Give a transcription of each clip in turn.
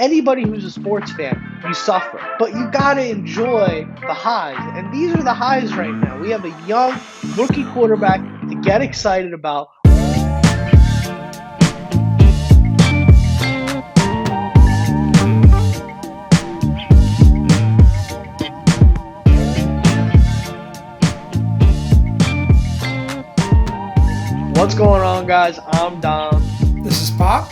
Anybody who's a sports fan, you suffer. But you got to enjoy the highs. And these are the highs right now. We have a young rookie quarterback to get excited about. What's going on, guys? I'm Dom. This is Pop.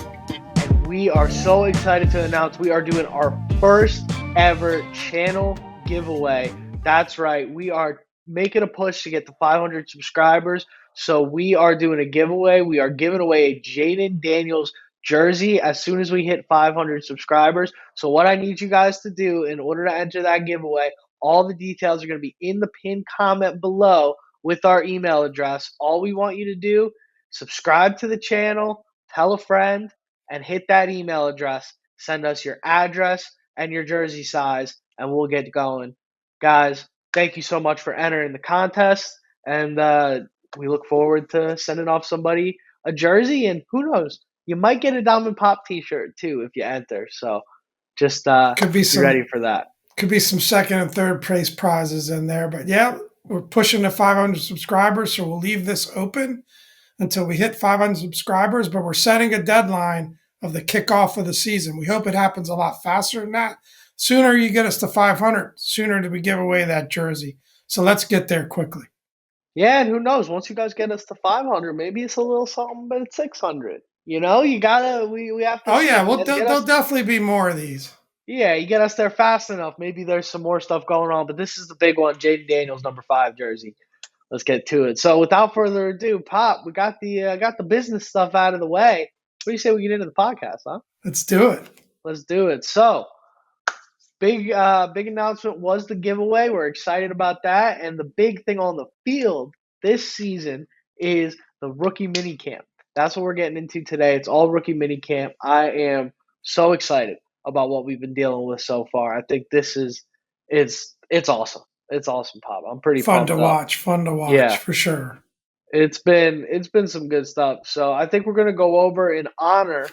And we are so excited to announce we are doing our first ever channel giveaway. That's right. We are making a push to get to 500 subscribers. So we are doing a giveaway. We are giving away a Jayden Daniels jersey as soon as we hit 500 subscribers. So what I need you guys to do in order to enter that giveaway, all the details are going to be in the pinned comment below with our email address. All we want you to do, subscribe to the channel, tell a friend, and hit that email address. Send us your address and your jersey size, and we'll get going. Guys, thank you so much for entering the contest, and we look forward to sending off somebody a jersey, and who knows, you might get a Diamond Pop t-shirt too if you enter. So just Could be be ready some for that. could be some second and third place prizes in there. But yeah, we're pushing to 500 subscribers, so we'll leave this open until we hit 500 subscribers. But we're setting a deadline of the kickoff of the season. We hope it happens a lot faster than that. Sooner you get us to 500, sooner do we give away that jersey. So let's get there quickly. Yeah, and who knows? Once you guys get us to 500, maybe it's a little something, but it's 600. You know, you gotta. We have to Oh see yeah, it, well man. Get there'll us. definitely be more of these. Yeah, you get us there fast enough. Maybe there's some more stuff going on, but this is the big one. Jayden Daniels, number 5 jersey. Let's get to it. So, without further ado, Pop, we got the business stuff out of the way. What do you say we get into the podcast, huh? Let's do it. Let's do it. So, big announcement was the giveaway. We're excited about that, and the big thing on the field this season is the rookie minicamp. That's what we're getting into today. It's all rookie minicamp. I am so excited about what we've been dealing with so far. I think this is it's awesome. It's awesome, Pop. I'm pretty pumped up. Fun to watch Yeah, for sure. it's been some good stuff. So I think we're gonna go over in honor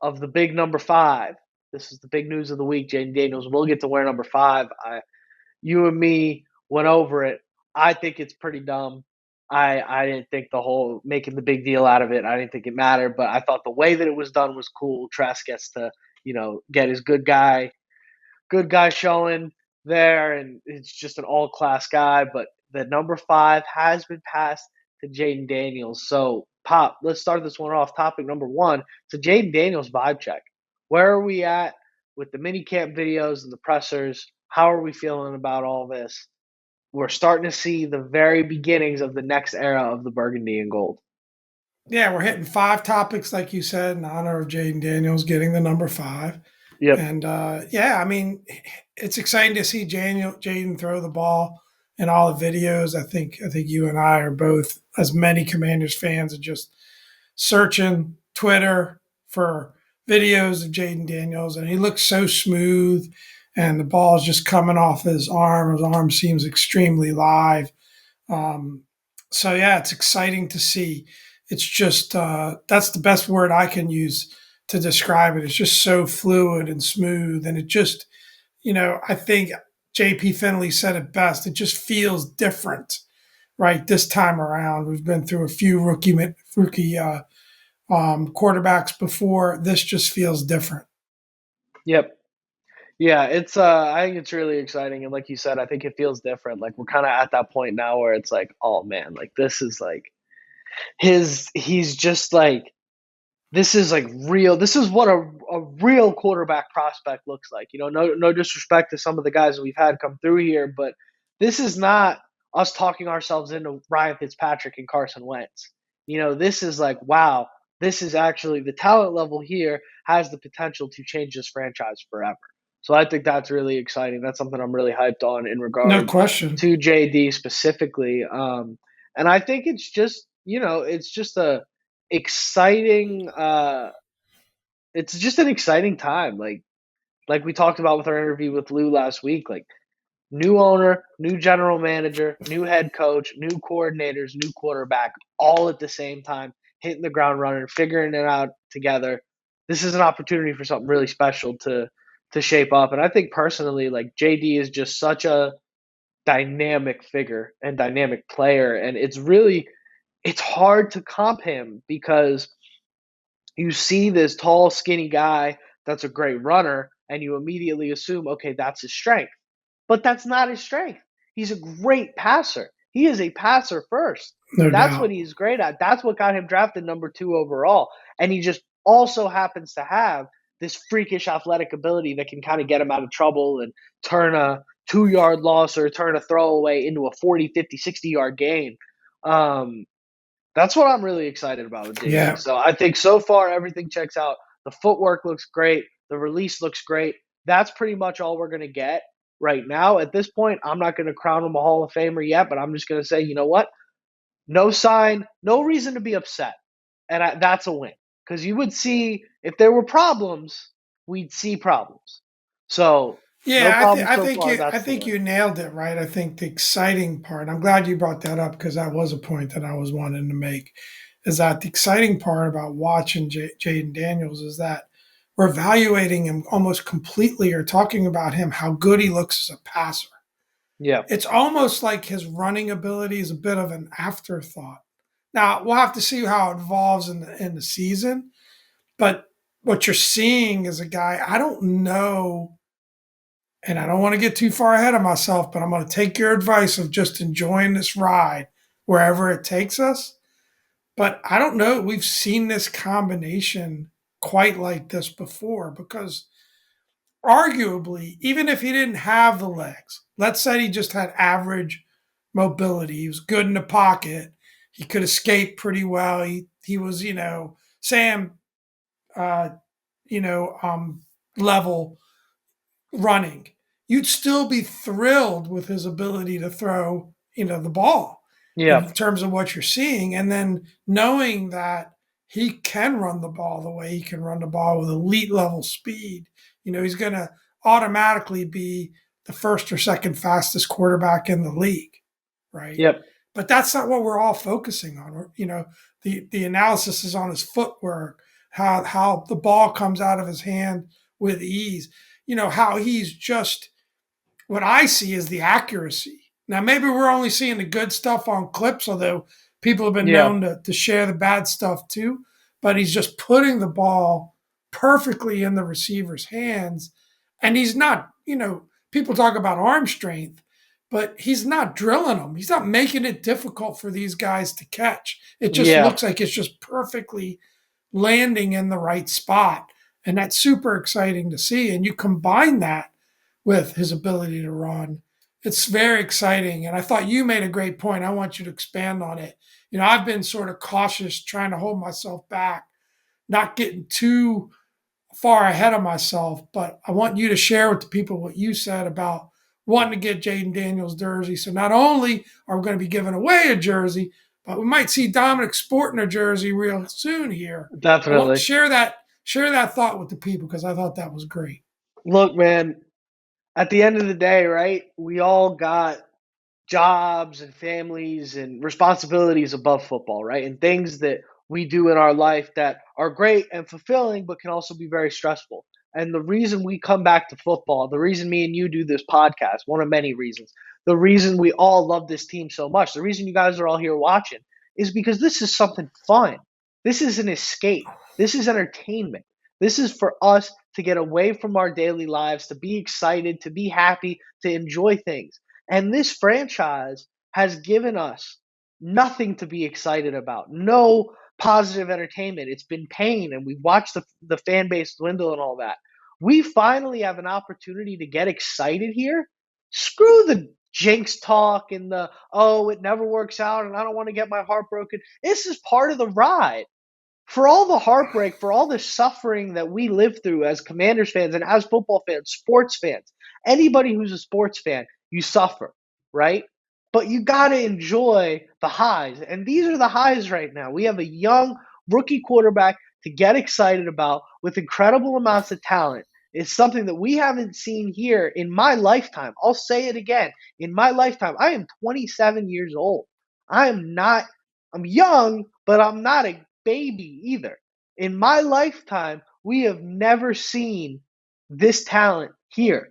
of the big number 5. This is the big news of the week. Jayden Daniels will get to wear number 5. You and me went over it. I think it's pretty dumb. I didn't think the whole making the big deal out of it. I didn't think it mattered, but I thought the way that it was done was cool. Trask gets to get his good guy showing there, and it's just an all class guy. But the number 5 has been passed to Jayden Daniels. So, Pop, let's start this one off. Topic number 1. So, Jayden Daniels vibe check. Where are we at with the minicamp videos and the pressers? How are we feeling about all this? We're starting to see the very beginnings of the next era of the burgundy and gold. Yeah, we're hitting 5 topics, like you said, in honor of Jayden Daniels getting the number 5. Yep. And yeah, I mean, it's exciting to see Jayden throw the ball in all the videos. I think you and I are both, as many Commanders fans, are just searching Twitter for videos of Jayden Daniels, and he looks so smooth, and the ball is just coming off his arm. His arm seems extremely live. Um, so yeah, it's exciting to see. It's just that's the best word I can use to describe it. It's just so fluid and smooth, and it just, I think JP Finley said it best. It just feels different, right? This time around, we've been through a few rookie quarterbacks before. This just feels different. Yep. Yeah, it's I think it's really exciting, and like you said, I think it feels different. Like we're kind of at that point now where it's like, oh man, like this is like he's just like this is like real. This is what a real quarterback prospect looks like. No disrespect to some of the guys that we've had come through here, but this is not us talking ourselves into Ryan Fitzpatrick and Carson Wentz. This is like, wow, this is actually the talent level here has the potential to change this franchise forever. So I think that's really exciting. That's something I'm really hyped on in No regards question. to JD specifically. And I think it's just a exciting it's just an exciting time, like we talked about with our interview with Lou last week. Like, new owner, new general manager, new head coach, new coordinators, new quarterback, all at the same time, hitting the ground running, figuring it out together. this is an opportunity for something really special to shape up. And I think personally, like JD is just such a dynamic figure and dynamic player, and it's hard to comp him because you see this tall, skinny guy that's a great runner, and you immediately assume, okay, that's his strength. But that's not his strength. He's a great passer. He is a passer first. No That's what doubt. he's great at. That's what got him drafted number 2 overall. And he just also happens to have this freakish athletic ability that can kind of get him out of trouble and turn a 2 yard loss or turn a throwaway into a 40, 50, 60 yard gain. Um, that's what I'm really excited about with JD. Yeah. So I think so far everything checks out. The footwork looks great. The release looks great. That's pretty much all we're going to get right now. At this point, I'm not going to crown him a Hall of Famer yet, but I'm just going to say, you know what? No sign, no reason to be upset. And that's a win. Because you would see, if there were problems, we'd see problems. So no Yeah, problems I so think far. you I That's the think win. you nailed it, right? I think the exciting part. I'm glad you brought that up because that was a point that I was wanting to make. Is that the exciting part about watching Jaden Daniels is that we're evaluating him almost completely or talking about him how good he looks as a passer. Yeah. It's almost like his running ability is a bit of an afterthought. Now we'll have to see how it evolves in the season, but what you're seeing is a guy I don't know, and I don't want to get too far ahead of myself, but I'm going to take your advice of just enjoying this ride wherever it takes us. But I don't know, we've seen this combination quite like this before because arguably, even if he didn't have the legs, let's say he just had average mobility, he was good in the pocket, he could escape pretty well. He was, Sam, uh, you know, level running, you'd still be thrilled with his ability to throw, the ball Yeah. in terms of what you're seeing. And then knowing that he can run the ball the way he can run the ball with elite level speed, he's going to automatically be the first or second fastest quarterback in the league, right? Yep. But that's not what we're all focusing on. The analysis is on his footwork, how the ball comes out of his hand with ease, how he's just, what I see is the accuracy. Now, maybe we're only seeing the good stuff on clips, although people have been Yeah. known to share the bad stuff too. But he's just putting the ball perfectly in the receiver's hands. And he's not, people talk about arm strength, but he's not drilling them. He's not making it difficult for these guys to catch. It just Yeah. looks like it's just perfectly landing in the right spot. And that's super exciting to see. And you combine that with his ability to run. It's very exciting. And I thought you made a great point. I want you to expand on it. I've been sort of cautious, trying to hold myself back, not getting too far ahead of myself, but I want you to share with the people what you said about wanting to get Jayden Daniels jersey. So not only are we going to be giving away a jersey, but we might see Dominic sporting a jersey real soon here. I want Definitely. share that thought with the people because I thought that was great. Look, man, at the end of the day, right? We all got jobs and families and responsibilities above football, right? And things that we do in our life that are great and fulfilling, but can also be very stressful. And the reason we come back to football, the reason me and you do this podcast, one of many reasons, the reason we all love this team so much, the reason you guys are all here watching is because this is something fun. This is an escape. This is entertainment. This is for us to get away from our daily lives, to be excited, to be happy, to enjoy things. And this franchise has given us nothing to be excited about, no positive entertainment. It's been pain, and we've watched the fan base dwindle and all that. We finally have an opportunity to get excited here. Screw the jinx talk and the, oh, it never works out and I don't want to get my heart broken. This is part of the ride. For all the heartbreak, for all the suffering that we live through as Commanders fans and as football fans, sports fans, anybody who's a sports fan, you suffer, right? But you got to enjoy the highs. And these are the highs right now. We have a young rookie quarterback to get excited about with incredible amounts of talent. It's something that we haven't seen here in my lifetime. I'll say it again. In my lifetime, I am 27 years old. I am not, I'm young, but I'm not a baby either. In my lifetime, We have never seen this talent here.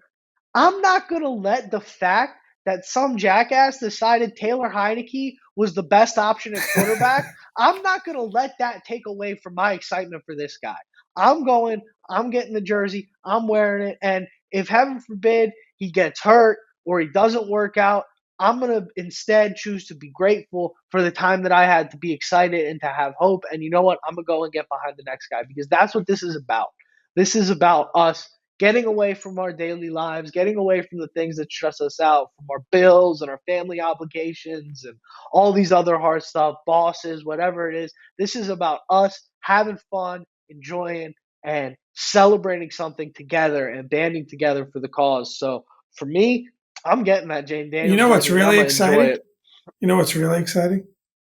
I'm not going to let the fact that some jackass decided Taylor Heineke was the best option at quarterback, I'm not going to let that take away from my excitement for this guy. I'm going, I'm getting the jersey, I'm wearing it, and if heaven forbid he gets hurt or he doesn't work out, I'm going to instead choose to be grateful for the time that I had to be excited and to have hope. And you know what? I'm going to go and get behind the next guy because that's what this is about. This is about us getting away from our daily lives, getting away from the things that stress us out, from our bills and our family obligations and all these other hard stuff, bosses, whatever it is. This is about us having fun, enjoying, and celebrating something together and banding together for the cause. So for me, I'm getting that Jane You Daniels know what's jersey and I'm really going to enjoy exciting? it. You know what's really exciting?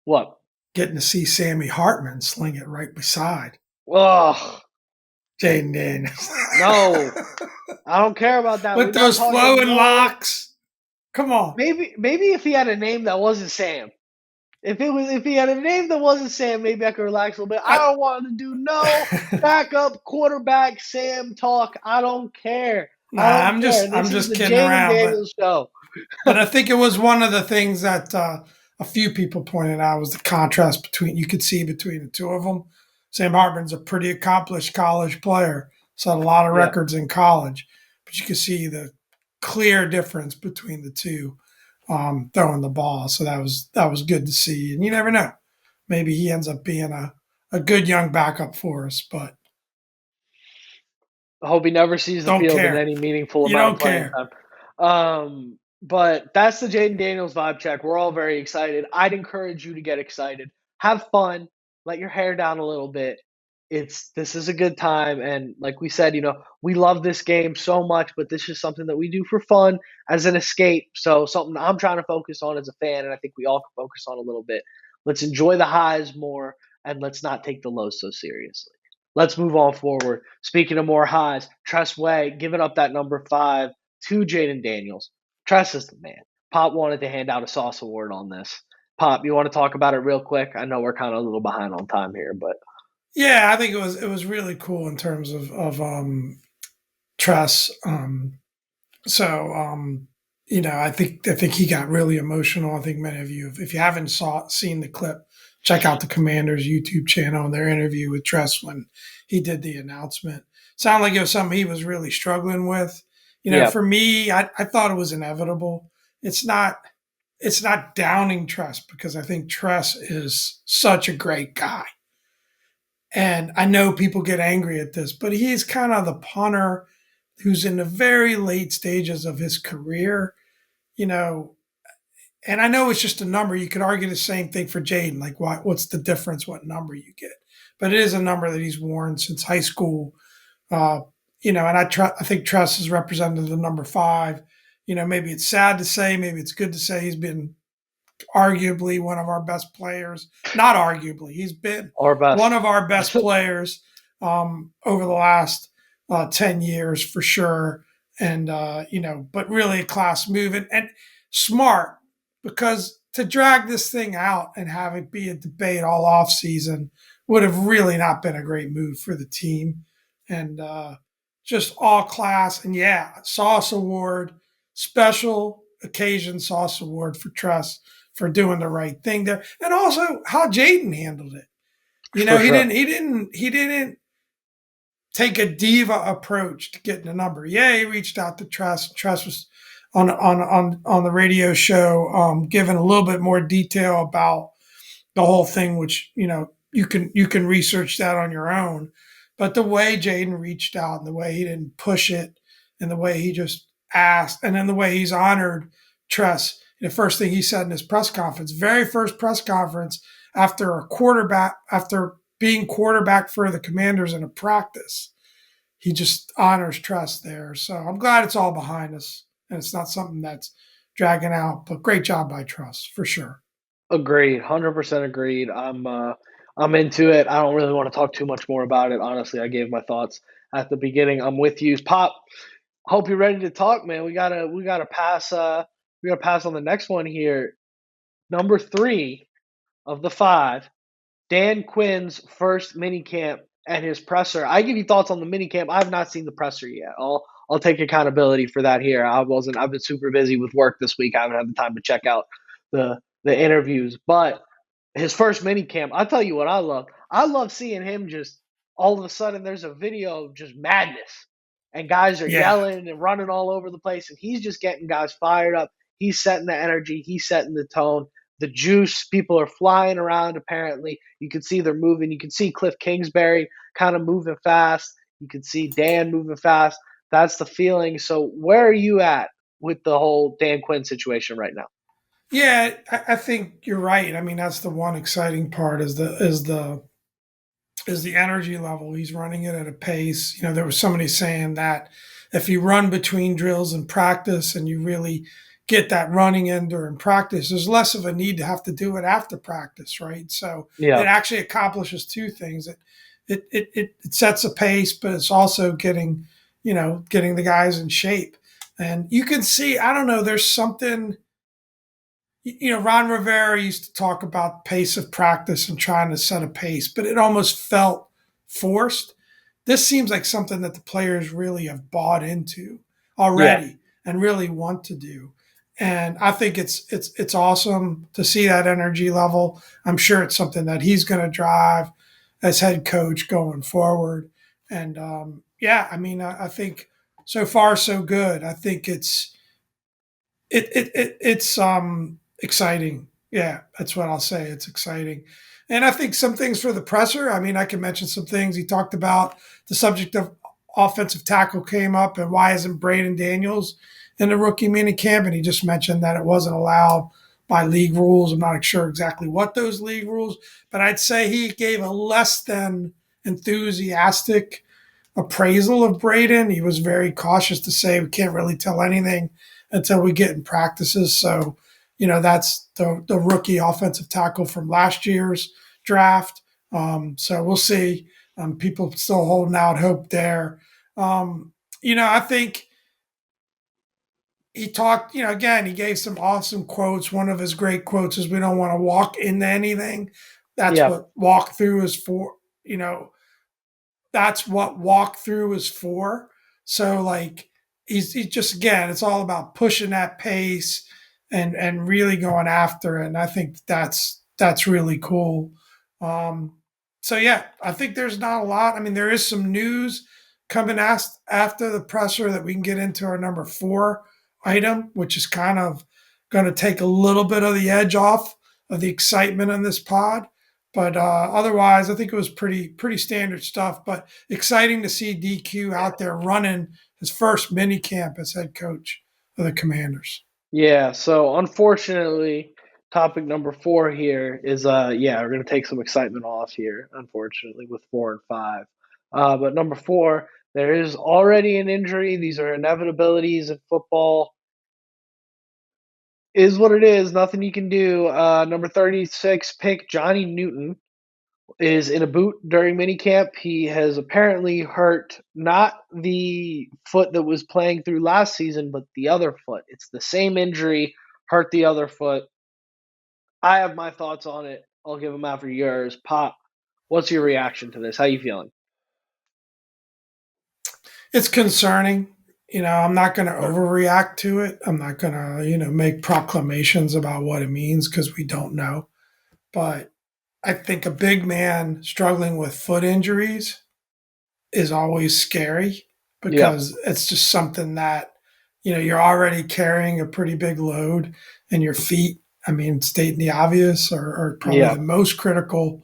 What? Getting to see Sammy Hartman sling it right beside Ugh, Jayden Daniels. no. I don't care about that. We're With not those talking flowing no. locks. Come on. Maybe if he had a name that wasn't Sam. If he had a name that wasn't Sam, maybe I could relax a little bit. I I, don't want to do no backup quarterback Sam talk. I don't care. I nah, don't care. I'm This is just the kidding Jaden around, but Daniels show. I think it was one of the things that a few people pointed out was the contrast between you could see between the two of them. Sam Hartman's a pretty accomplished college player, set a lot of Yeah. records in college, but you could see the clear difference between the two throwing the ball. So that was good to see. And you never know, maybe he ends up being a good young backup for us, but I hope he never sees the don't field in care. any meaningful You amount of don't playing care. time. But that's the Jaden Daniels vibe check. We're all very excited. I'd encourage you to get excited. Have fun. Let your hair down a little bit. This is a good time, and like we said, we love this game so much, but this is something that we do for fun as an escape. So something I'm trying to focus on as a fan, and I think we all can focus on a little bit. Let's enjoy the highs more, and let's not take the lows so seriously. Let's move on forward. Speaking of more highs, Tress Way giving up that number 5 to Jayden Daniels. Tress is the man. Pop wanted to hand out a sauce award on this. Pop, you want to talk about it real quick? I know we're kind of a little behind on time here, but Yeah, I think it was really cool in terms of Tress. So I think he got really emotional. I think many of you, if you haven't seen the clip, check out the Commanders YouTube channel and their interview with Tress when he did the announcement. Sounded like it was something he was really struggling with. yeah, For me, I thought it was inevitable. It's not it's not downing Tress because I think Tress is such a great guy. And I know people get angry at this, but he's kind of the punter who's in the very late stages of his career, you know. And I know it's just a number. You could argue the same thing for Jayden. Like, what's the difference? What number you get? But it is a number that he's worn since high school. Uh, and I think Tress is represented the number 5. Maybe it's sad to say, maybe it's good to say he's been arguably one of our best players. Not arguably, he's been our one best. of our best players over the last 10 years for sure. And, but really a class move and smart because to drag this thing out and have it be a debate all off season would have really not been a great move for the team. And just all class. And yeah, Sauce Award, special occasion Sauce Award for Tress for doing the right thing there, and also how Jayden handled it. For sure. He didn't take a diva approach to getting a number. Yeah, he reached out to Tress. Tress was on the radio show, giving a little bit more detail about the whole thing, which you can research that on your own. But the way Jayden reached out and the way he didn't push it and the way he just asked and then the way he's honored Tress. The first thing he said in his press conference, very first press conference after being quarterback for the Commanders in a practice, he just honors Tress there. So I'm glad it's all behind us and it's not something that's dragging out. But great job by Tress for sure. Agreed. 100% agreed. I'm into it. I don't really want to talk too much more about it. Honestly, I gave my thoughts at the beginning. I'm with you. Pop, hope you're ready to talk, man. We gotta pass on the next one here. Number 3 of the 5, Dan Quinn's first minicamp and his presser. I give you thoughts on the minicamp. I've not seen the presser yet. I'll take accountability for that here. I've been super busy with work this week. I haven't had the time to check out the interviews. But his first mini camp, I'll tell you what I love. I love seeing him just all of a sudden there's a video of just madness. And guys are Yeah. yelling and running all over the place. And he's just getting guys fired up. He's setting the energy, he's setting the tone. The juice, people are flying around apparently. You can see they're moving. You can see Cliff Kingsbury kind of moving fast. You can see Dan moving fast. That's the feeling. So where are you at with the whole Dan Quinn situation right now? Yeah, I think you're right. I mean, that's the one exciting part is the energy level. He's running it at a pace. You know, there was somebody saying that if you run between drills and practice and you really get that running in during practice, there's less of a need to have to do it after practice, right? So it Yeah. actually accomplishes two things. It sets a pace, but it's also getting the guys in shape. And you can see, I don't know, there's something Ron Rivera used to talk about pace of practice and trying to set a pace, but it almost felt forced. This seems like something that the players really have bought into Yeah. already and really want to do. And I think it's awesome to see that energy level. I'm sure it's something that he's going to drive as head coach going forward. And yeah, I mean, I think so far so good. I think it's exciting. Yeah, that's what I'll say. It's exciting. And I think some things for the presser. I mean, I can mention some things he talked about. The subject of offensive tackle came up, and why isn't Braden Daniels in the rookie mini camp? And he just mentioned that it wasn't allowed by league rules. I'm not sure exactly what those league rules, but I'd say he gave a less than enthusiastic appraisal of Braden. He was very cautious to say we can't really tell anything until we get in practices. So, that's the rookie offensive tackle from last year's draft. So we'll see. People still holding out hope there. I think he talked, again, he gave some awesome quotes. One of his great quotes is, "We don't want to walk into anything." That's Yeah. what walkthrough is for. That's what walkthrough is for. So like he's just, again, it's all about pushing that pace and really going after it. And I think that's really cool. Um, so yeah, I think there's not a lot. I mean, there is some news coming after the presser that we can get into our number 4 item, which is kind of going to take a little bit of the edge off of the excitement on this pod. But otherwise, I think it was pretty standard stuff. But exciting to see DQ out there running his first mini camp as head coach of the Commanders. Yeah. So unfortunately, topic number 4 here is yeah, we're gonna take some excitement off here, unfortunately, with 4 and 5. But number 4, there is already an injury. These are inevitabilities in football. Is what it is. Nothing you can do. Number 36 pick Johnny Newton is in a boot during minicamp. He has apparently hurt not the foot that was playing through last season, but the other foot. It's the same injury, hurt the other foot. I have my thoughts on it. I'll give them after yours. Pop, what's your reaction to this? How you feeling? It's concerning. I'm not going to overreact to it. I'm not going to, make proclamations about what it means because we don't know. But I think a big man struggling with foot injuries is always scary Yeah, because it's just something that you're already carrying a pretty big load, and your feet, I mean, stating the obvious, are probably yeah, the most critical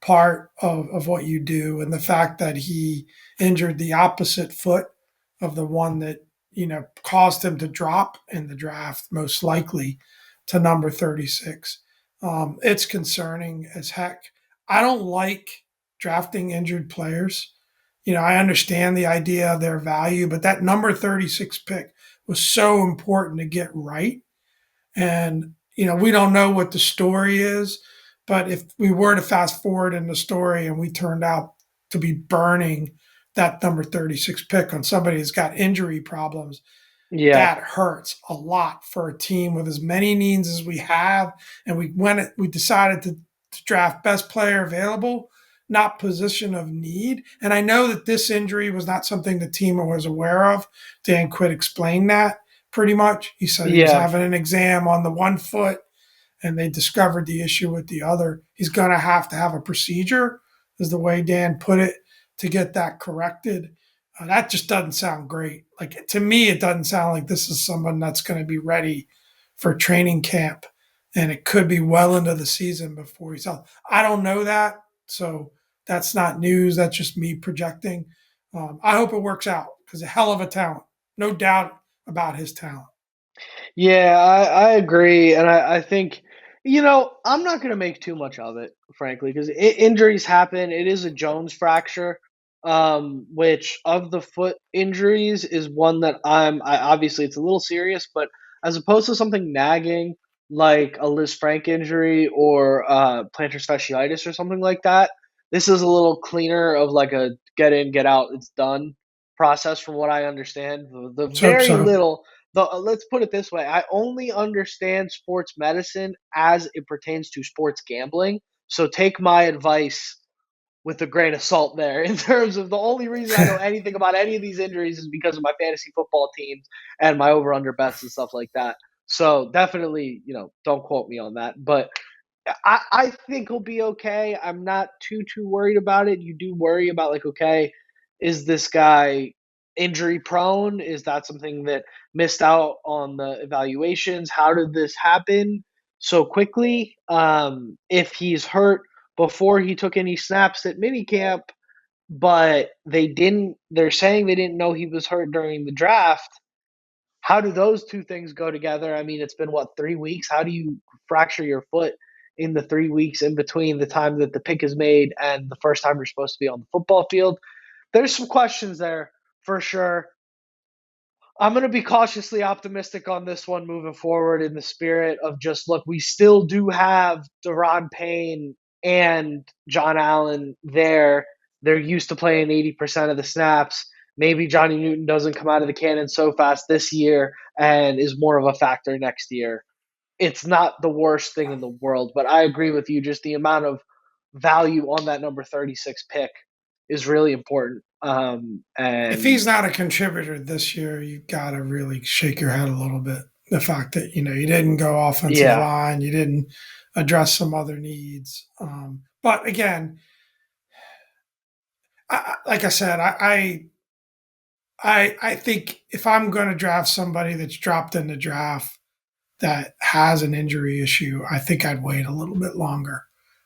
part of what you do. And the fact that he injured the opposite foot of the one that caused him to drop in the draft, most likely to number 36. It's concerning as heck. I don't like drafting injured players. I understand the idea of their value, but that number 36 pick was so important to get right. And, we don't know what the story is, but if we were to fast forward in the story and we turned out to be burning that number 36 pick on somebody who's got injury problems, yeah, that hurts a lot for a team with as many needs as we have. And we decided to draft best player available. not position of need. And I know that this injury was not something the team was aware of. Dan Quinn explained that pretty much. He said he was Yeah. having an exam on the one foot and they discovered the issue with the other. He's going to have a procedure, is the way Dan put it, to get that corrected. That just doesn't sound great. Like to me, it doesn't sound like this is someone that's going to be ready for training camp, and it could be well into the season before he's out. I don't know that, so that's not news. That's just me projecting. I hope it works out because a hell of a talent, no doubt about his talent. Yeah, I agree, and I think, I'm not going to make too much of it, frankly, because injuries happen. It is a Jones fracture, which of the foot injuries is one that obviously it's a little serious, but as opposed to something nagging like a Liz Frank injury or plantar fasciitis or something like that, this is a little cleaner of like a get in, get out, it's done process, from what I understand. The Let's hope very so. little let's put it this way. I only understand sports medicine as it pertains to sports gambling. So take my advice with a grain of salt there, in terms of the only reason I know anything about any of these injuries is because of my fantasy football teams and my over under bets and stuff like that. So definitely, don't quote me on that. But I think he'll be okay. I'm not too worried about it. You do worry about, like, okay, is this guy injury prone? Is that something that missed out on the evaluations? How did this happen so quickly? If he's hurt before he took any snaps at minicamp, but they're saying they didn't know he was hurt during the draft. How do those two things go together? I mean, it's been what, 3 weeks? How do you fracture your foot in the 3 weeks in between the time that the pick is made and the first time you're supposed to be on the football field? There's some questions there for sure. I'm going to be cautiously optimistic on this one moving forward, in the spirit of just, look, we still do have Deron Payne and John Allen there. They're used to playing 80% of the snaps. Maybe Johnny Newton doesn't come out of the cannon so fast this year and is more of a factor next year. It's not the worst thing in the world, but I agree with you. Just the amount of value on that number 36 pick is really important. If And he's not a contributor this year, you got to really shake your head a little bit. The fact that you didn't go offensive yeah, line, you didn't address some other needs. But again, like I said, I think if I'm going to draft somebody that's dropped in the draft that has an injury issue, I think I'd wait a little bit longer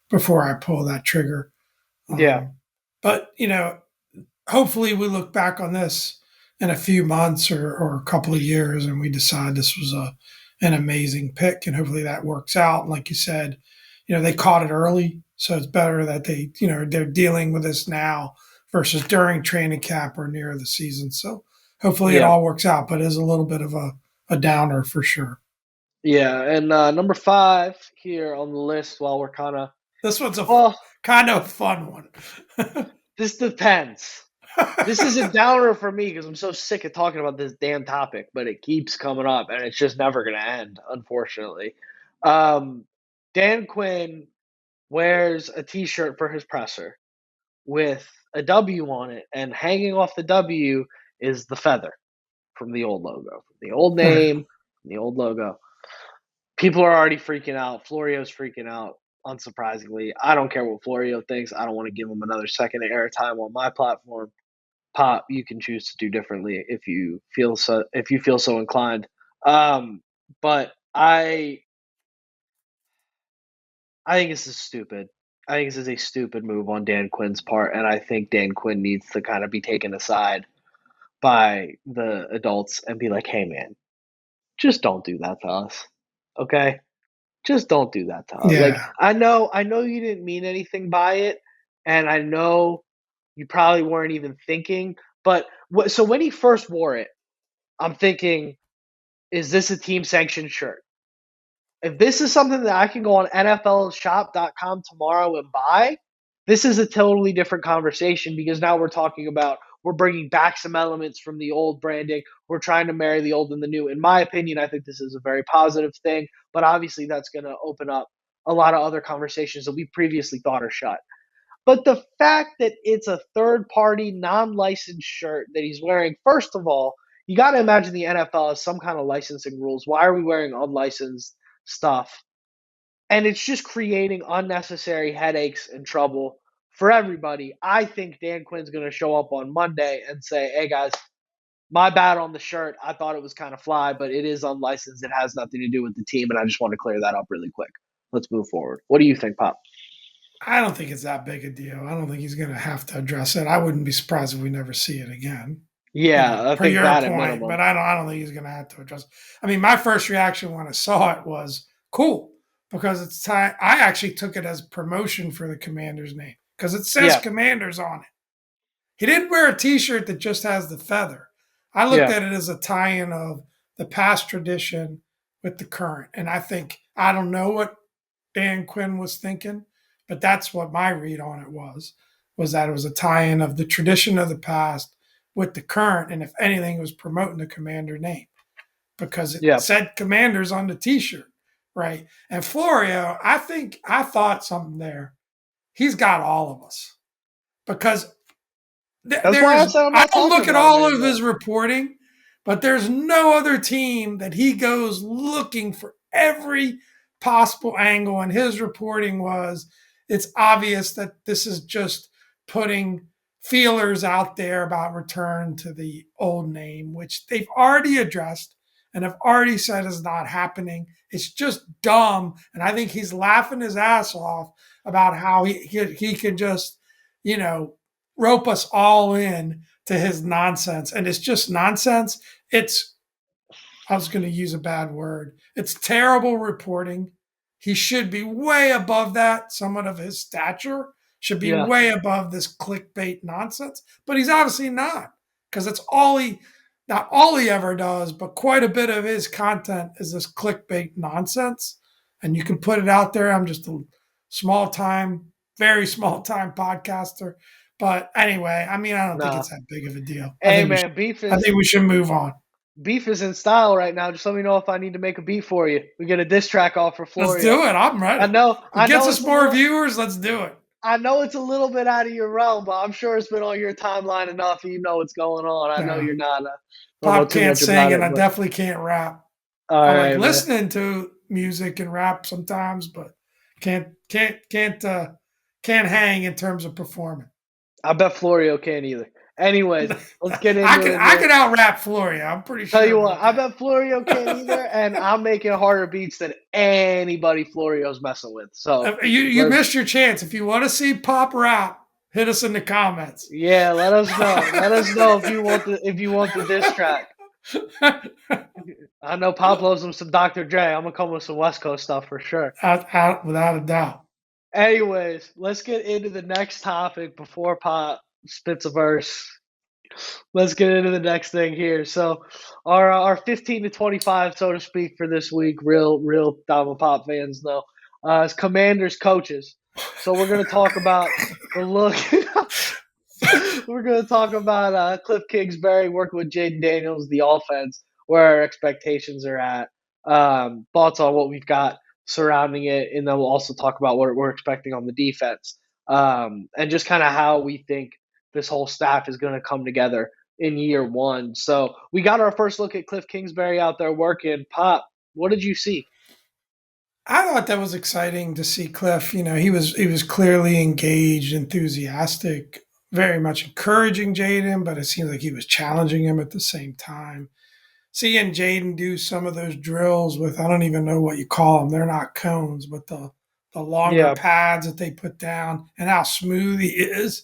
before I pull that trigger. yeah, But hopefully we look back on this in a few months or a couple of years and we decide this was an amazing pick, and hopefully that works out. And like you said, they caught it early, so it's better that they're dealing with this now versus during training camp or near the season. So hopefully it yeah. all works out, but it is a little bit of a downer for sure. Yeah, and number 5 here on the list, while we're This one's a well, kind of fun one. this depends. This is a downer for me because I'm so sick of talking about this damn topic, but it keeps coming up and it's just never going to end, unfortunately. Um, Dan Quinn wears a T-shirt for his presser with a W on it, and hanging off the W is the feather from the old logo, from the old Right. name, from the old logo. People are already freaking out. Florio's freaking out, unsurprisingly. I don't care what Florio thinks. I don't want to give him another second of airtime on my platform. Pop, you can choose to do differently if you feel so inclined. But I think this is stupid. I think this is a stupid move on Dan Quinn's part, and I think Dan Quinn needs to kind of be taken aside by the adults and be like, "Hey, man, just don't do that to us, okay? Just don't do that to us." Like, Yeah. I know you didn't mean anything by it, and I know you probably weren't even thinking. But so when he first wore it, I'm thinking, is this a team sanctioned shirt? If this is something that I can go on NFLshop.com tomorrow and buy, this is a totally different conversation, because now we're talking about, we're bringing back some elements from the old branding. We're trying to marry the old and the new. In my opinion, I think this is a very positive thing, but obviously that's going to open up a lot of other conversations that we previously thought are shut. But the fact that it's a third party, non licensed shirt that he's wearing, first of all, you got to imagine the NFL has some kind of licensing rules. Why are we wearing unlicensed stuff? And it's just creating unnecessary headaches and trouble for everybody. I think Dan Quinn's going to show up on Monday and say, hey guys, my bad on the shirt. I thought it was kind of fly, but it is unlicensed. It has nothing to do with the team. And I just want to clear that up really quick. Let's move forward. What do you think, Pop? I don't think it's that big a deal. I don't think he's going to have to address it. I wouldn't be surprised if we never see it again. Yeah, I Per think your that at point, minimum. but I don't think he's going to have to address it. I mean, my first reaction when I saw it was cool because it's time. I actually took it as promotion for the Commander's name because it says Yeah, Commanders on it. He didn't wear a T-shirt that just has the feather. I looked yeah, at it as a tie-in of the past tradition with the current, and I think I don't know what Dan Quinn was thinking, but that's what my read on it was that it was a tie-in of the tradition of the past with the current, and if anything, it was promoting the Commander name because it yeah, said Commanders on the T-shirt, right? And Florio, I thought something there. He's got all of us because that's why I there's said I'm I not don't talking look at about him all of anymore. his reporting, but there's no other team that he goes looking for every possible angle. And his reporting was it's obvious that this is just putting feelers out there about return to the old name, which they've already addressed and have already said is not happening. It's just dumb. And I think he's laughing his ass off about how he can just, you know, rope us all in to his nonsense. And it's just nonsense. It's, I was going to use a bad word. It's terrible reporting. He should be way above that. Someone of his stature should be Yeah, way above this clickbait nonsense, but he's obviously not because it's all he, not all he ever does, but quite a bit of his content is this clickbait nonsense. And you can put it out there. I'm just a small time, very small time podcaster. But anyway, I mean, I don't think nah. it's that big of a deal. Hey man, beef I is think we should move on. beef is in style right now. Just let me know if I need to make a beat for you. We get a diss track off for Let's Florio. do it. I'm I ready. know, If it I gets know us it's a more little, viewers, let's do it. I know it's a little bit out of your realm, but I'm sure it's been on your timeline enough. You know what's going on. I know No, you're not. Don't know Pop too can't much sing, about and it, I but definitely can't rap. all I like right, man. listening to music and rap sometimes, but can't hang in terms of performing. I bet Florio can't either. Anyways, let's get I into can it I here. can out rap Floria. I'm pretty Tell sure you what, about I bet Florio can't either, that. and I'm making harder beats than anybody Florio's messing with. So You let's, missed your chance. If you want to see pop rap, hit us in the comments. yeah, let us know. Let us know if you want the diss track. I know Pop loves him some Dr. Dre. I'm gonna come with some West Coast stuff for sure. Without a doubt. Anyways, let's get into the next topic before Pop spits a verse. Let's get into the next thing here. So, our 15 to 25, so to speak, for this week, real Dama Pop fans know, is Commanders coaches. So we're gonna talk about the look. We're going to talk about Cliff Kingsbury working with Jayden Daniels, the offense, where our expectations are at, thoughts on what we've got surrounding it, and then we'll also talk about what we're expecting on the defense, and just kind of how we think this whole staff is going to come together in year one. So we got our first look at Cliff Kingsbury out there working. Pop, what did you see? I thought that was exciting to see Cliff. You know, he was clearly engaged, enthusiastic, very much encouraging Jayden, but it seemed like he was challenging him at the same time. Seeing Jayden do some of those drills with I don't even know what you call them. They're not cones, but the longer Yeah, pads that they put down, and how smooth he is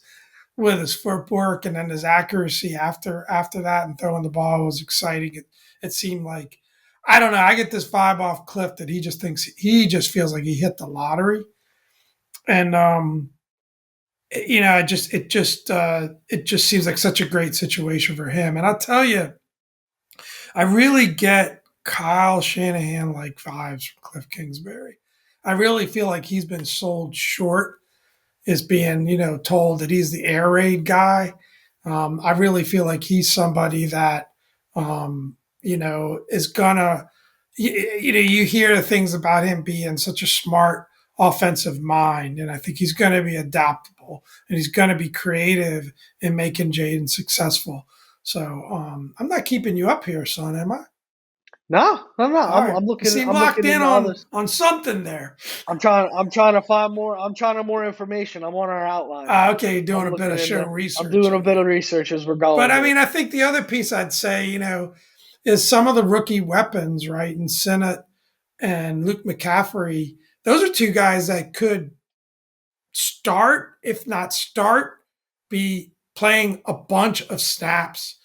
with his footwork, and then his accuracy after that and throwing the ball was exciting. It seemed like I don't know. I get this vibe off Cliff that he just feels like he hit the lottery, and you know, it just seems like such a great situation for him. And I'll tell you, I really get Kyle Shanahan like vibes from Cliff Kingsbury. I really feel like he's been sold short is being, you know, told that he's the air raid guy. I really feel like he's somebody that, you know, is gonna, you know, you hear things about him being such a smart offensive mind, and I think he's going to be adaptable and he's going to be creative in making Jayden successful. So I'm not keeping you up here, son, am I? No, I'm not. All right, I'm you looking. seem I'm locked looking in into others. on something there. I'm trying to find more. I'm trying to more information. I'm on our outline. Okay, you're doing I'm a bit looking of show into. I'm doing a researching bit of there. research as we're But going I here. mean, I think the other piece I'd say, is some of the rookie weapons, right? And Sinnott and Luke McCaffrey, those are two guys that could start, if not start, be playing a bunch of snaps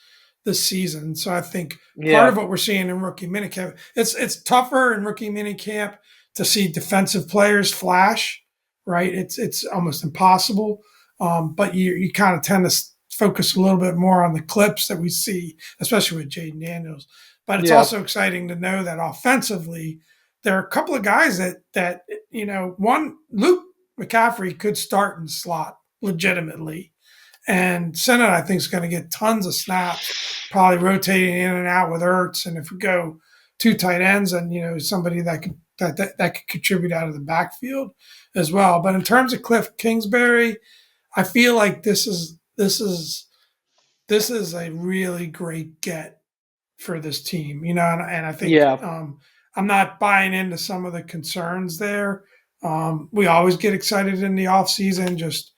this season. So I think part Yeah, of what we're seeing in rookie minicamp, it's tougher in rookie minicamp to see defensive players flash, right? It's almost impossible. But you kind of tend to focus a little bit more on the clips that we see, especially with Jayden Daniels. But it's yeah, also exciting to know that offensively, there are a couple of guys that one Luke McCaffrey could start in slot legitimately. And Senate, I think, is going to get tons of snaps, probably rotating in and out with Ertz. And if we go two tight ends, and somebody that could contribute out of the backfield as well. But in terms of Cliff Kingsbury, I feel like this is a really great get for this team, and I think yeah, I'm not buying into some of the concerns there. We always get excited in the off season. Just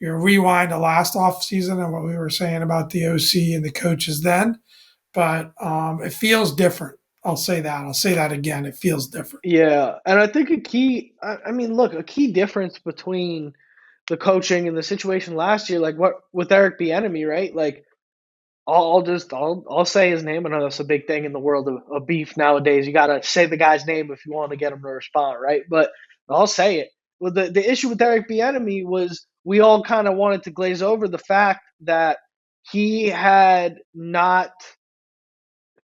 rewind to last off season and what we were saying about the OC and the coaches then, but it feels different. I'll say that. I'll say that again. It feels different. yeah. And I think a key. I mean, look, a key difference between the coaching and the situation last year, like what with Eric Bieniemy, right? Like I'll say his name. I know that's a big thing in the world of beef nowadays. You gotta say the guy's name if you want to get him to respond, right? But I'll say it. Well, the issue with Eric Bieniemy was we all kind of wanted to glaze over the fact that he had not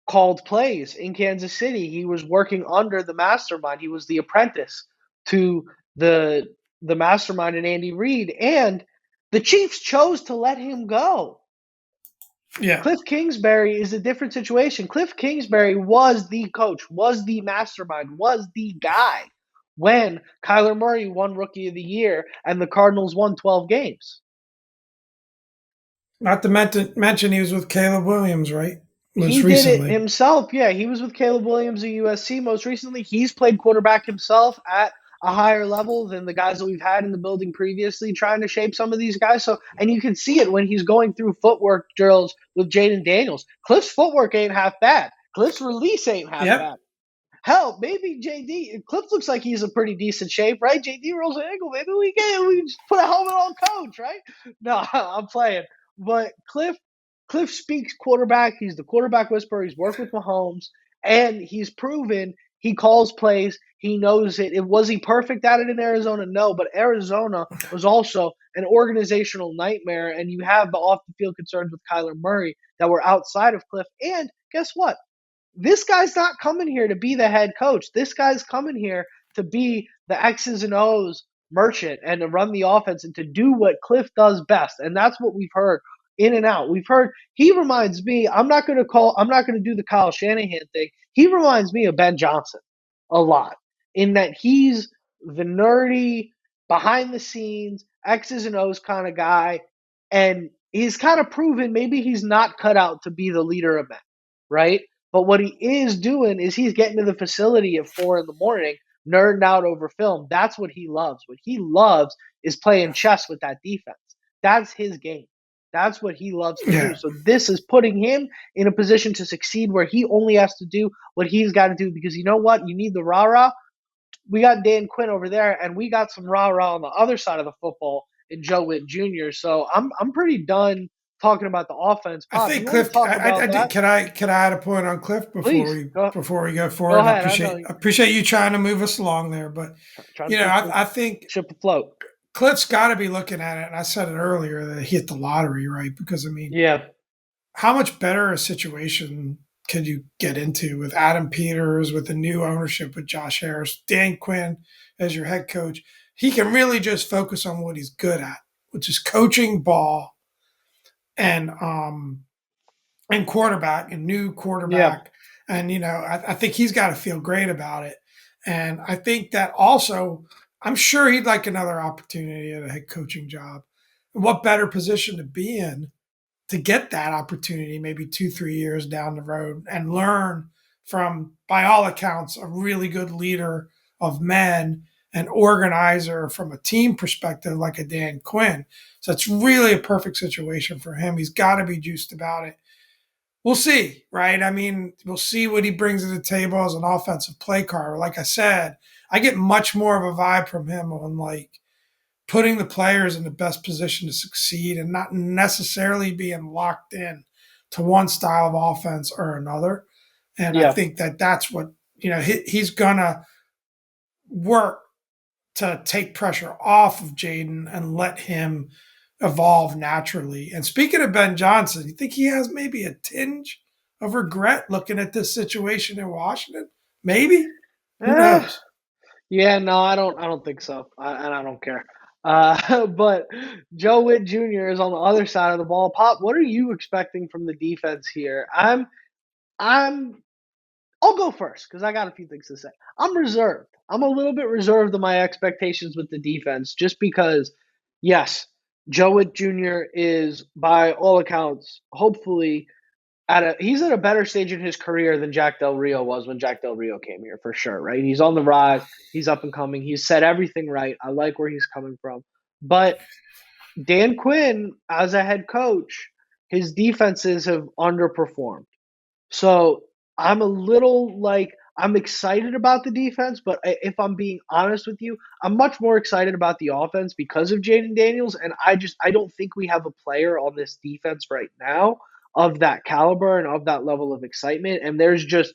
called plays in Kansas City. He was working under the mastermind. He was the apprentice to the the mastermind and Andy Reid, and the Chiefs chose to let him go. Yeah. Cliff Kingsbury is a different situation. Cliff Kingsbury was the coach, was the mastermind, was the guy when Kyler Murray won Rookie of the Year and the Cardinals won 12 games. Not to mention he was with Caleb Williams, right? He Most did it recently. himself. Yeah, he was with Caleb Williams at USC most recently. He's played quarterback himself at a higher level than the guys that we've had in the building previously, trying to shape some of these guys. So, and you can see it when he's going through footwork drills with Jayden Daniels. Cliff's footwork ain't half bad. Cliff's release ain't half Yep. bad. Hell, maybe JD Cliff looks like he's in pretty decent shape, right? JD rolls an ankle. Maybe we just put a helmet on coach, right? No, I'm playing. But Cliff speaks quarterback. He's the quarterback whisperer. He's worked with Mahomes, and he's proven he calls plays. He knows it. Was he perfect at it in Arizona? No, but Arizona was also an organizational nightmare, and you have the off the field concerns with Kyler Murray that were outside of Cliff. And guess what? This guy's not coming here to be the head coach. This guy's coming here to be the X's and O's merchant and to run the offense and to do what Cliff does best. And that's what we've heard in and out. We've heard he reminds me, I'm not gonna do the Kyle Shanahan thing. He reminds me of Ben Johnson a lot in that he's the nerdy, behind the scenes, X's and O's kind of guy. And he's kind of proven maybe he's not cut out to be the leader of men, right? But what he is doing is he's getting to the facility at 4 in the morning, nerding out over film. That's what he loves. What he loves is playing chess with that defense. That's his game. That's what he loves to do. Yeah. So this is putting him in a position to succeed where he only has to do what he's got to do because you know what? You need the rah rah. We got Dan Quinn over there, and we got some rah rah on the other side of the football in Joe Witt Jr. So I'm pretty done talking about the offense. I Pop, you think want to Cliff. talk about I that? did. Can I add a point on Cliff before Please we go before we go go forward? I ahead. I know appreciate you trying to move us along there, but trying to keep the I think ship afloat. Cliff's got to be looking at it. And I said it earlier that he hit the lottery, right? Because I mean, Yeah, how much better a situation could you get into with Adam Peters, with the new ownership with Josh Harris, Dan Quinn as your head coach? He can really just focus on what he's good at, which is coaching ball and quarterback and new yeah, quarterback. And, I think he's got to feel great about it. And I think that also, I'm sure he'd like another opportunity at a head coaching job. And what better position to be in to get that opportunity maybe 2, 3 years down the road and learn from, by all accounts, a really good leader of men, an organizer from a team perspective like a Dan Quinn. So it's really a perfect situation for him. He's got to be juiced about it. We'll see, right? I mean, we'll see what he brings to the table as an offensive play caller. Like I said, I get much more of a vibe from him on like putting the players in the best position to succeed and not necessarily being locked in to one style of offense or another. And I Yeah. think that that's what, he's going to work to take pressure off of Jayden and let him evolve naturally. And speaking of Ben Johnson, you think he has maybe a tinge of regret looking at this situation in Washington? Maybe. Who Eh, knows? yeah, no, I don't think so, and I don't care. But Joe Witt Jr. is on the other side of the ball. Pop, what are you expecting from the defense here? I'm I'll go first because I got a few things to say. I'm reserved. I'm a little bit reserved in my expectations with the defense just because, yes, Joe Witt Jr. is, by all accounts, hopefully he's at a better stage in his career than Jack Del Rio was when Jack Del Rio came here, for sure, right? He's on the rise. He's up and coming. He's said everything right. I like where he's coming from. But Dan Quinn, as a head coach, his defenses have underperformed. So I'm a little like I'm excited about the defense, but if I'm being honest with you, I'm much more excited about the offense because of Jayden Daniels, and I don't think we have a player on this defense right now of that caliber and of that level of excitement. And there's just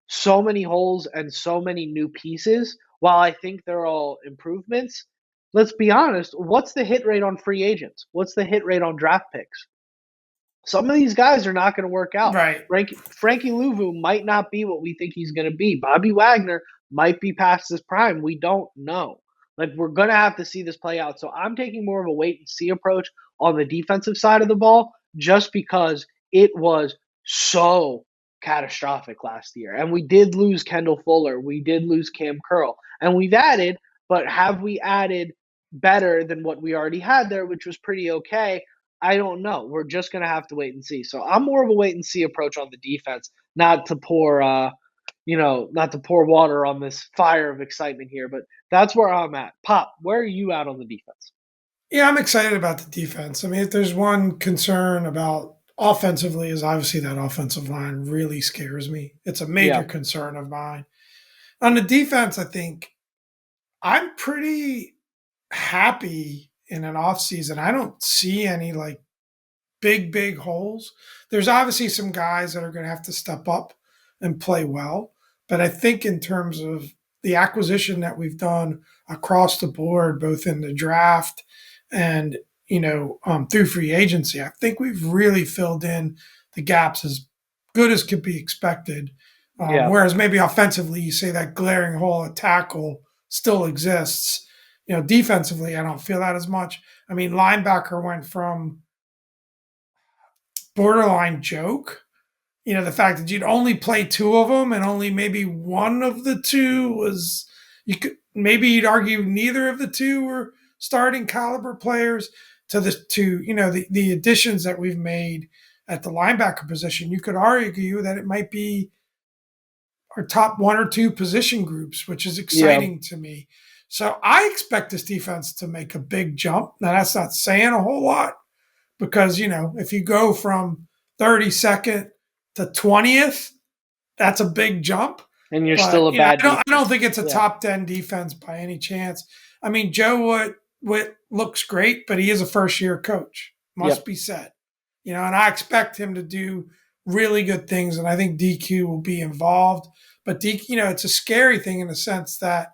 so many holes and so many new pieces. While I think they're all improvements, let's be honest. What's the hit rate on free agents? What's the hit rate on draft picks? Some of these guys are not going to work out. Right. Frankie Louvu might not be what we think he's going to be. Bobby Wagner might be past his prime. We don't know. Like, we're going to have to see this play out. So I'm taking more of a wait and see approach on the defensive side of the ball just because it was so catastrophic last year. And we did lose Kendall Fuller. We did lose Cam Curl. And we've added, but have we added better than what we already had there, which was pretty okay? I don't know. We're just gonna have to wait and see. So I'm more of a wait and see approach on the defense, not to pour water on this fire of excitement here. But that's where I'm at. Pop, where are you at on the defense? Yeah, I'm excited about the defense. I mean, if there's one concern about offensively, is obviously that offensive line really scares me. It's a major Yeah, concern of mine. On the defense, I think I'm pretty happy in an offseason. I don't see any like big holes. There's obviously some guys that are going to have to step up and play well, but I think in terms of the acquisition that we've done across the board, both in the draft and through free agency, I think we've really filled in the gaps as good as could be expected. yeah, Whereas maybe offensively, you say that glaring hole at tackle still exists. Defensively, I don't feel that as much. I mean, linebacker went from borderline joke. The fact that you'd only play two of them and only maybe one of the two was, you could maybe you'd argue neither of the two were starting caliber players, to the additions that we've made at the linebacker position. You could argue that it might be our top one or two position groups, which is yeah. exciting to me. So I expect this defense to make a big jump. Now that's not saying a whole lot, because if you go from 32nd to 20th, that's a big jump. And you're still But a bad I don't defense. think it's a Yeah, top 10 defense by any chance. I mean, Joe Witt looks great, but he is a first year coach. Must yep, be said. And I expect him to do really good things, and I think DQ will be involved. But DQ, it's a scary thing in the sense that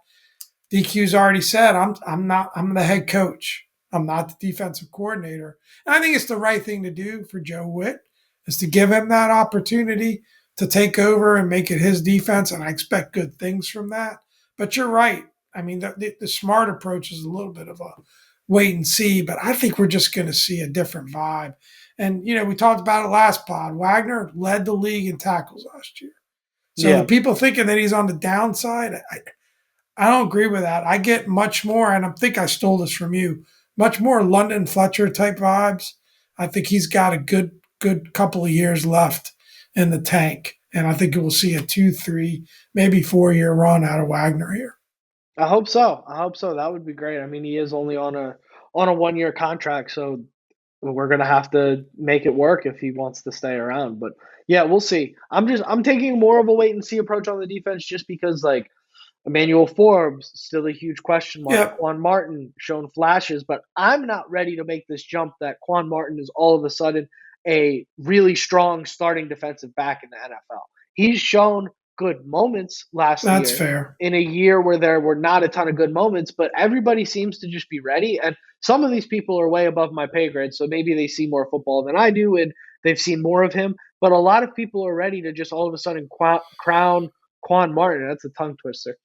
DQ's already said, I'm the head coach. I'm not the defensive coordinator. And I think it's the right thing to do for Joe Witt, is to give him that opportunity to take over and make it his defense. And I expect good things from that. But you're right. I mean, the smart approach is a little bit of a wait and see, but I think we're just going to see a different vibe. And, we talked about it last pod. Wagner led the league in tackles last year. So the yeah. people thinking that he's on the downside, I don't agree with that. I get much more, and I think I stole this from you, much more London Fletcher type vibes. I think he's got a good couple of years left in the tank. And I think we'll see a 2, 3, maybe 4 year run out of Wagner here. I hope so. I hope so. That would be great. I mean, he is only on a 1 year contract, so we're gonna have to make it work if he wants to stay around. But yeah, we'll see. I'm taking more of a wait and see approach on the defense just because like Emmanuel Forbes still a huge question mark. Yep, Quan Martin shown flashes, but I'm not ready to make this jump that Quan Martin is all of a sudden a really strong starting defensive back in the NFL. He's shown good moments last that's year fair. in a year where there were not a ton of good moments, but everybody seems to just be ready. And some of these people are way above my pay grade, so maybe they see more football than I do and they've seen more of him. But a lot of people are ready to just all of a sudden crown Quan Martin. That's a tongue twister,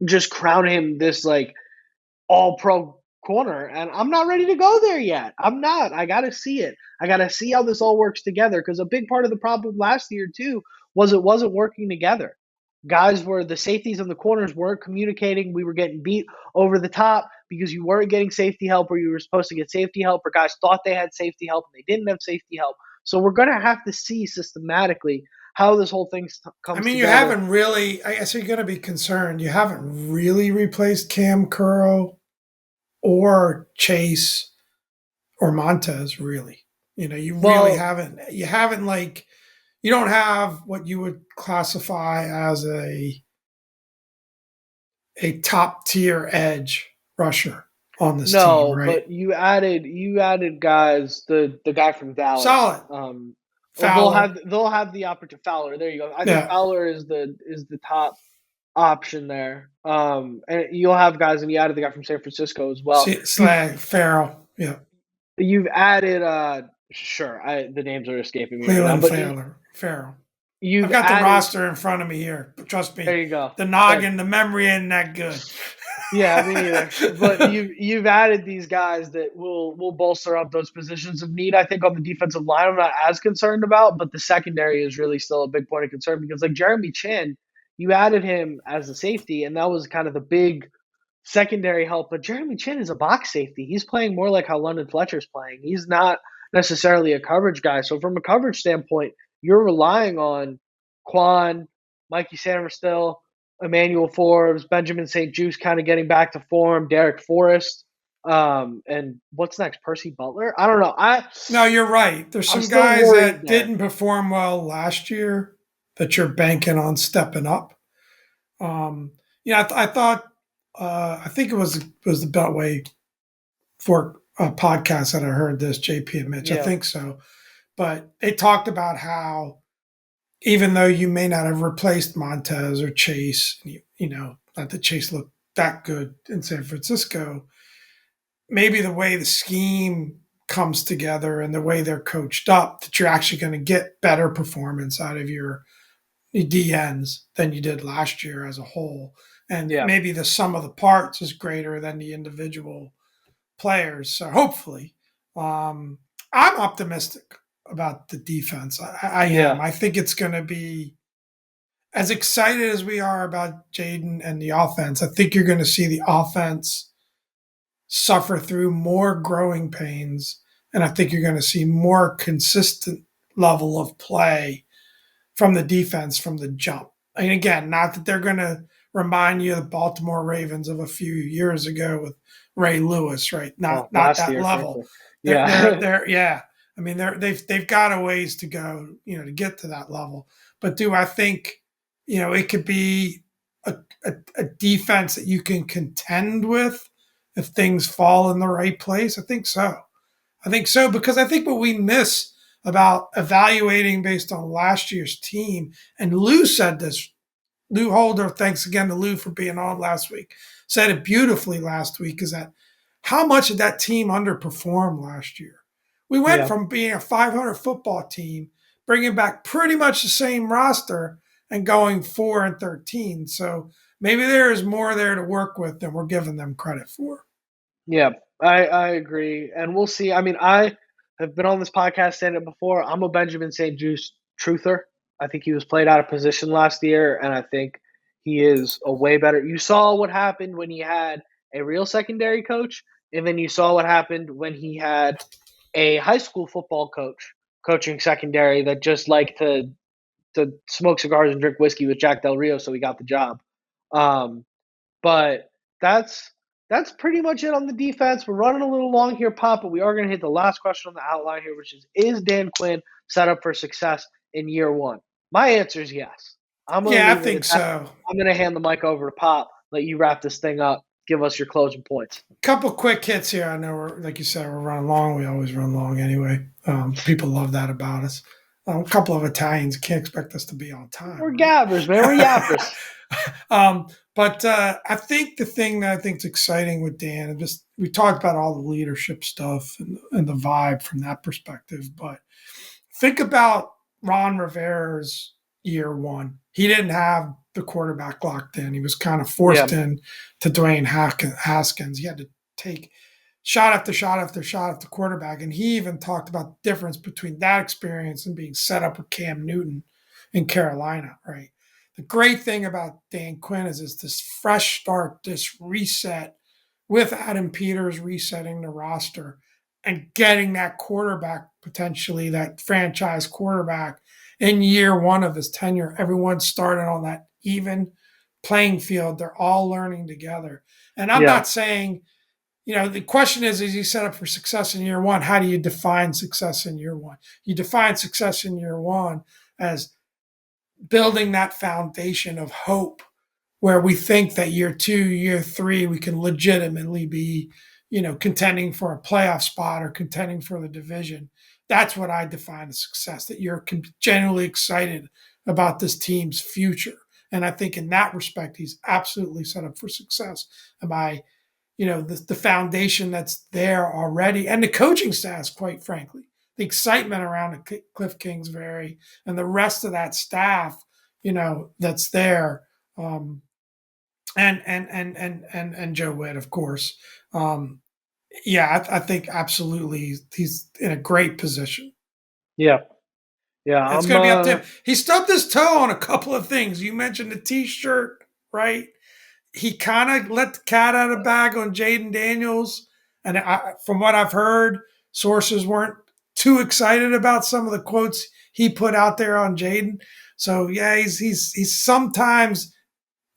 just crown him this like all pro corner. And I'm not ready to go there yet. I'm not. I got to see it. I got to see how this all works together because a big part of the problem last year, too, was it wasn't working together. Guys were the safeties and the corners weren't communicating. We were getting beat over the top because you weren't getting safety help where you were supposed to get safety help, or guys thought they had safety help and they didn't have safety help. So we're going to have to see systematically how this whole thing I comes mean, you together. haven't really, I guess you're going to be concerned. You haven't really replaced Cam Curl or Chase or Montez, really. You really Well, haven't, like, you don't have what you would classify as a top tier edge rusher on this team, no, right? but you added guys. The guy from Dallas. Solid. Well, Fowler. they'll have the opportunity. Fowler. There you go. I think Yeah. Fowler is the top option there. And you'll have guys, and you added the guy from San Francisco as well. Slag, Farrell. Yeah. You've added sure. The names are escaping me right now, Leland but Farrell. I've you've got the added. roster in front of me here. Trust There me. you go. The There. noggin, the memory ain't that good. Yeah, me neither. But you've added these guys that will bolster up those positions of need. I think on the defensive line, I'm not as concerned about, but the secondary is really still a big point of concern because like Jeremy Chin, you added him as a safety, and that was kind of the big secondary help. But Jeremy Chin is a box safety. He's playing more like how London Fletcher's playing. He's not necessarily a coverage guy. So from a coverage standpoint, you're relying on Quan, Mikey Samerstill, Emmanuel Forbes, Benjamin St. Juste kind of getting back to form, Derek Forrest, and what's next? Percy Butler? I don't know. No, you're right. There's I'm some still guys worried that there. didn't perform well last year that you're banking on stepping up. I thought, I think it was the Beltway for a podcast that I heard this, JP and Mitch. I Yeah. think so. But they talked about how even though you may not have replaced Montez or Chase, not that Chase looked that good in San Francisco, maybe the way the scheme comes together and the way they're coached up, that you're actually going to get better performance out of your DNs than you did last year as a whole. And Yeah. maybe the sum of the parts is greater than the individual players. So hopefully, I'm optimistic about the defense. I am. Yeah. I think it's going to be as excited as we are about Jayden and the offense. I think you're going to see the offense suffer through more growing pains, and I think you're going to see more consistent level of play from the defense from the jump. And again, not that they're going to remind you of the Baltimore Ravens of a few years ago with Ray Lewis, right? Well, Not last that year, level. frankly. Yeah. Yeah. I mean, they've got a ways to go, to get to that level. But do I think, it could be a defense that you can contend with if things fall in the right place? I think so. Because I think what we miss about evaluating based on last year's team, and Lou said this, Lou Holder, thanks again to Lou for being on last week, said it beautifully last week, is that how much did that team underperform last year? We went Yeah. from being a 500 football team, bringing back pretty much the same roster, and going 4-13. So maybe there is more there to work with than we're giving them credit for. Yeah, I agree, and we'll see. I mean, I have been on this podcast saying it before. I'm a Benjamin St. Juste truther. I think he was played out of position last year, and I think He is a way better. You saw what happened when he had a real secondary coach, and then you saw what happened when he had a high school football coach coaching secondary that just liked to smoke cigars and drink whiskey with Jack Del Rio, so he got the job. Um, but that's that's pretty much it on the defense. We're running a little long here, Pop, but we are going to hit the last question on the outline here, which is Dan Quinn set up for success in year one? My answer is yes. I'm going to Yeah, I leave it think at that. so. I'm going to hand the mic over to Pop, let you wrap this thing up, give us your closing points. Couple quick hits here. I know we're, like you said, we're running long. We always run long anyway. People love that about us. A couple of Italians can't expect us to be on time, We're right? gabbers, man. We're yappers. But I think the thing that I think is exciting with Dan, and just we talked about all the leadership stuff and the vibe from that perspective, but think about Ron Rivera's year one. He didn't have the quarterback locked in. He was kind of forced Yeah, in to Dwayne Haskins. He had to take shot after shot after shot at the quarterback. And he even talked about the difference between that experience and being set up with Cam Newton in Carolina, right? The great thing about Dan Quinn is this fresh start, this reset with Adam Peters resetting the roster and getting that quarterback, potentially that franchise quarterback in year one of his tenure. Everyone started on that even playing field. They're all learning together. And I'm yeah, not saying, the question is he set up for success in year one? How do you define success in year one? You define success in year one as building that foundation of hope where we think that year two, year three, we can legitimately be, contending for a playoff spot or contending for the division. That's what I define as success, that you're genuinely excited about this team's future. And I think in that respect, he's absolutely set up for success by, the foundation that's there already and the coaching staff, quite frankly, the excitement around the Cliff Kingsbury and the rest of that staff, that's there. And Joe Witt, of course. Yeah, I think absolutely he's in a great position. yeah, yeah. It's I'm going to be up to him. He stubbed his toe on a couple of things. You mentioned the T-shirt, right? He kind of let the cat out of the bag on Jayden Daniels, and from what I've heard, sources weren't too excited about some of the quotes he put out there on Jayden. So yeah, he's sometimes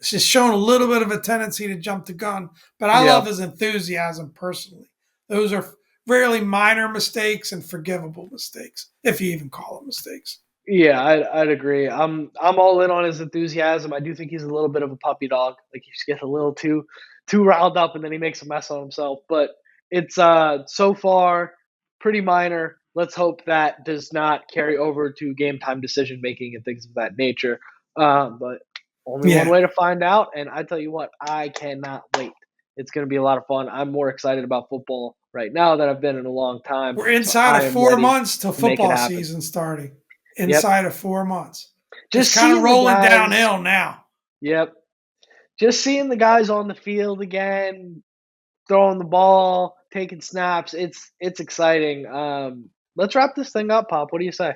just shown a little bit of a tendency to jump the gun, but I yeah. love his enthusiasm personally. Those are rarely minor mistakes and forgivable mistakes, if you even call them mistakes. Yeah, I'd agree. I'm all in on his enthusiasm. I do think he's a little bit of a puppy dog. Like he just gets a little too riled up, and then he makes a mess of himself. But it's so far pretty minor. Let's hope that does not carry over to game time decision making and things of that nature. But only one Yeah, way to find out. And I tell you what, I cannot wait. It's going to be a lot of fun. I'm more excited about football right now than I've been in a long time. we're So inside I of am four ready months till to make it football happen. season starting. Yep. Inside of 4 months, it's Just kind of seeing the rolling guys. downhill now. Yep. Just seeing the guys on the field again, throwing the ball, taking snaps. It's exciting. Let's wrap this thing up, Pop. What do you say?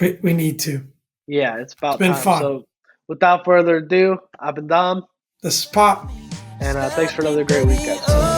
We need to. Yeah, it's It's about been time. fun. So, without further ado, I've been Dom, This is Pop. and thanks for another great week, guys.